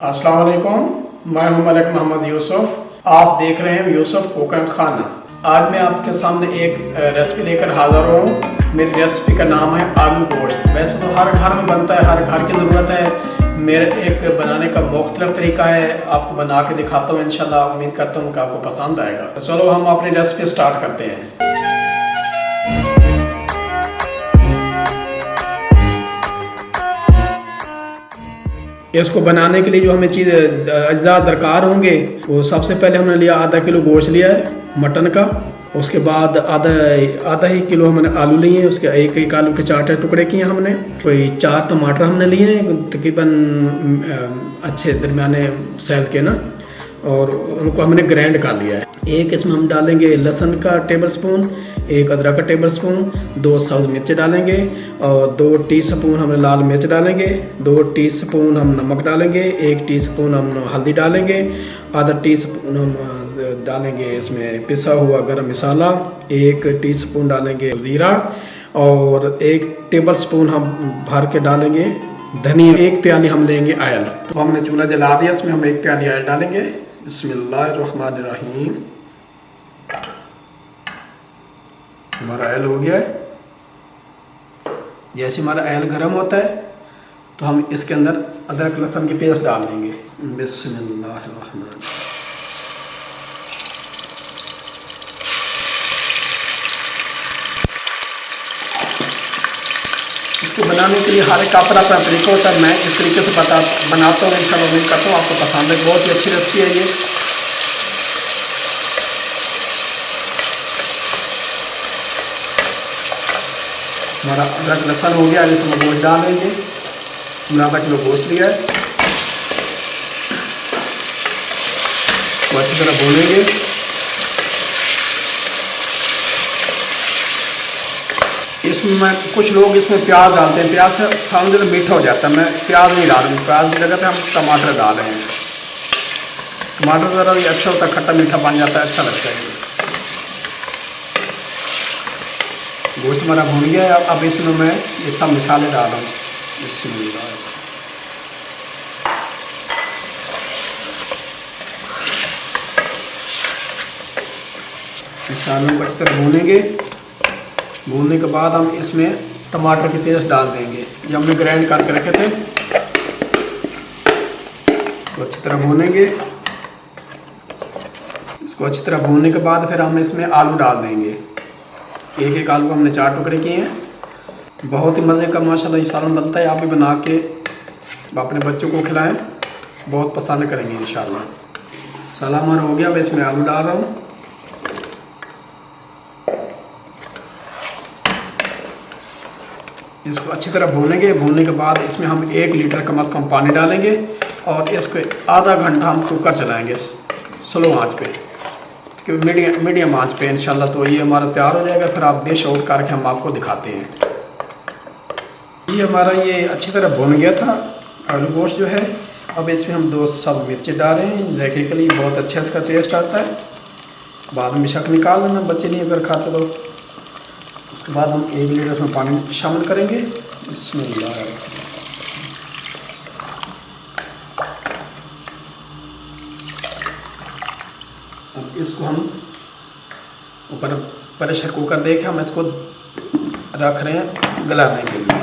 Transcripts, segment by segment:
अस्सलाम वालेकुम, मैं हूं मलिक मोहम्मद यूसुफ। आप देख रहे हैं यूसुफ कुकिंग खाना। आज मैं आपके सामने एक रेसिपी लेकर हाज़िर हूँ। मेरी रेसिपी का नाम है आलू गोश्त। वैसे तो हर घर में बनता है, हर घर की ज़रूरत है। मेरे एक बनाने का मुख्तलिफ तरीका है, आपको बना के दिखाता हूँ। इंशाल्लाह उम्मीद करता हूँ कि आपको पसंद आएगा। तो चलो हम अपनी रेसिपी स्टार्ट करते हैं। इसको बनाने के लिए जो हमें चीज़ अज्जा दरकार होंगे, वो सबसे पहले हमने लिया आधा किलो गोश्त लिया है मटन का। उसके बाद आधा ही किलो हमने आलू लिए हैं। उसके एक आलू के 4 टुकड़े किए हमने। कोई 4 टमाटर हमने लिए हैं, तकरीबन अच्छे दरमियाने साइज़ के ना, और उनको हमने ग्राइंड कर लिया है। एक इसमें हम डालेंगे लहसुन का टेबल स्पून, एक अदरक का टेबल स्पून, 2 सब्ज़ मिर्च डालेंगे और 2 टीस्पून हम लाल मिर्च डालेंगे, 2 टीस्पून हम नमक डालेंगे, 1 टीस्पून हम हल्दी डालेंगे, आधा टीस्पून हम डालेंगे इसमें पिसा हुआ गरम मसाला, 1 टीस्पून डालेंगे ज़ीरा और 1 टेबल स्पून हम भर के डालेंगे धनिया। 1 प्याली हम लेंगे ऑयल। तो हमने चूल्हा जला दिया, इसमें हम 1 प्याली ऑयल डालेंगे। बिस्मिल्लाहिर्रहमानिर्रहीम। हमारा ऑयल हो गया है। जैसे हमारा ऑयल गर्म होता है तो हम इसके अंदर अदरक लहसुन की पेस्ट डाल देंगे। बिस्मिल्लाहिर्रहमानिर्रहीम। इसको बनाने के लिए हर एक अपना अपना तरीका होता है। मैं इस तरीके से बनाता हूँ। इंशाल्लाह उम्मीद करता हूँ आपको पसंद है। बहुत ही अच्छी रेसिपी है ये। हमारा अदरक लहसुन हो गया, इसमें गोश्त डाल देंगे। हमने आधा किलो गोश्त लिया है, तो अच्छी तरह भूनेंगे। इसमें कुछ लोग इसमें प्याज डालते हैं, प्याज से समझ मीठा हो जाता है। मैं प्याज नहीं डाल रहा हूँ, प्याज की जगह पे हम टमाटर डाल रहे हैं। टमाटर ज़रा भी अच्छा होता है, खट्टा मीठा बन जाता है, अच्छा लगता है। गोश्त हमारा भून गया है। अब इसमें मैं ये सब मसाले डाल रहा हूँ। मसालों को अच्छी तरह भूनेंगे। भूनने के बाद हम इसमें टमाटर की पेस्ट डाल देंगे, जो हमने ग्राइंड करके रखे थे। तो अच्छी तरह भूनेंगे। इसको अच्छी तरह भूनने के बाद फिर हम इसमें आलू डाल देंगे। एक आलू हमने 4 टुकड़े किए हैं। बहुत ही मज़े का माशाल्लाह ये सालन बनता है। आप भी बना के अपने बच्चों को खिलाएं, बहुत पसंद करेंगे इंशाल्लाह। सालन हमारा हो गया। मैं इसमें आलू डाल रहा हूँ। इसको अच्छी तरह भूनेंगे। भूनने के बाद इसमें हम 1 लीटर कम से कम पानी डालेंगे और इसको आधा घंटा हम कुकर चलाएँगे स्लो आँच पे, मीडियम आंच पे इंशाल्लाह। तो ये हमारा तैयार हो जाएगा। फिर आप डिश आउट करके हम आपको दिखाते हैं। ये हमारा ये अच्छी तरह भुन गया था आलू गोश्त जो है। अब इसमें हम 2 सब्ज़ मिर्ची डाल रहे हैं। जायके के लिए बहुत अच्छा इसका टेस्ट आता है। बाद में शक निकाल लेना, बच्चे नहीं अगर खाते तो। उसके बाद हम 1 लीटर इसमें पानी शामिल करेंगे। बिस्मिल्लाह। अब इसको हम ऊपर प्रेशर कुकर दे के हम इसको रख रहे हैं गलाने के लिए।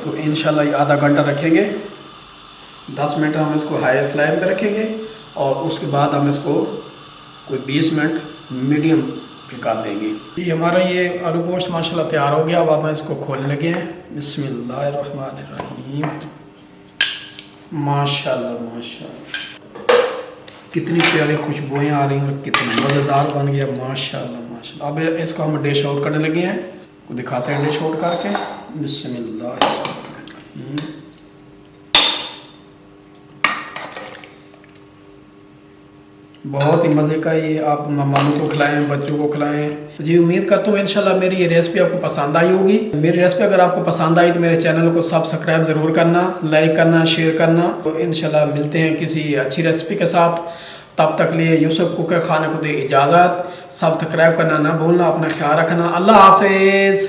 तो इंशाल्लाह ये आधा घंटा रखेंगे। 10 मिनट हम इसको हाई फ्लेम पे रखेंगे और उसके बाद हम इसको कोई 20 मिनट मीडियम पे कर देंगे। ये हमारा ये आलू गोश्त माशाल्लाह तैयार हो गया। अब हम इसको खोलने लगे हैं। बिस्मिल्लाहिर्रहमानिर्रहीम। माशाल्लाह माशाल्लाह, कितनी प्यारी खुशबुएं आ रही हैं और कितना मज़ेदार बन गया माशाल्लाह माशाल्लाह। अब इसको हम डिश आउट करने लगे हैं। को दिखाते हैं डिश आउट करके। बिस्मिल्लाह। बहुत ही मज़े का ये आप मेहमानों को खिलाएं, बच्चों को खिलाएं। तो जी उम्मीद करता हूँ इंशाल्लाह मेरी ये रेसिपी आपको पसंद आई होगी। मेरी रेसिपी अगर आपको पसंद आई तो मेरे चैनल को सब्सक्राइब ज़रूर करना, लाइक करना, शेयर करना। तो इंशाल्लाह मिलते हैं किसी अच्छी रेसिपी के साथ। तब तक लिए यूसुफ कुकिंग खाने को दे इजाज़त। सब्सक्राइब करना ना भूलना। अपना ख्याल रखना। अल्लाह हाफिज़।